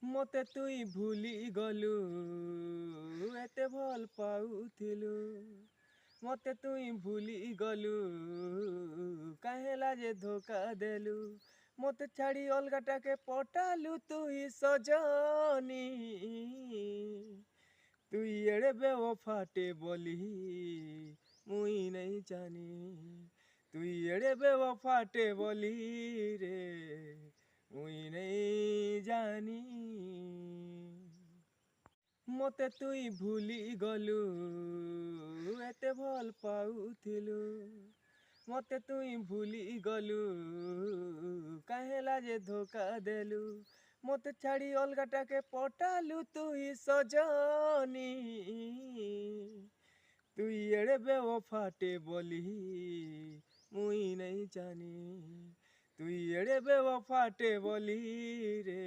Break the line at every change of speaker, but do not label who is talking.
মতে তুই ভুলি গলু এতে ভাল পাউଥିଲୁ মতে তুই ভুলি গলু কাহেলা যে ধোকা দেলু মতে ছাড়ি অলগাটাকে পটালু তুই সজনী তুই এড়ে বেওফাটে বলি মুই নাই জানি তুই এড়ে বেওফাটে বলি রে মুই নাই জানি মতে তুই ভুলি গলু এতে ভাল পাউଥିଲୁ মতে তুই ভুলি গলু কাহেলা যে ধোকা দেলু মতে ছাড়ি অলগাটাকে পটালু তুই সজনী তুই এড়ে বেওফাটে বলি মুই নাই জানি তুই এড়ে বেওফাটে বলি রে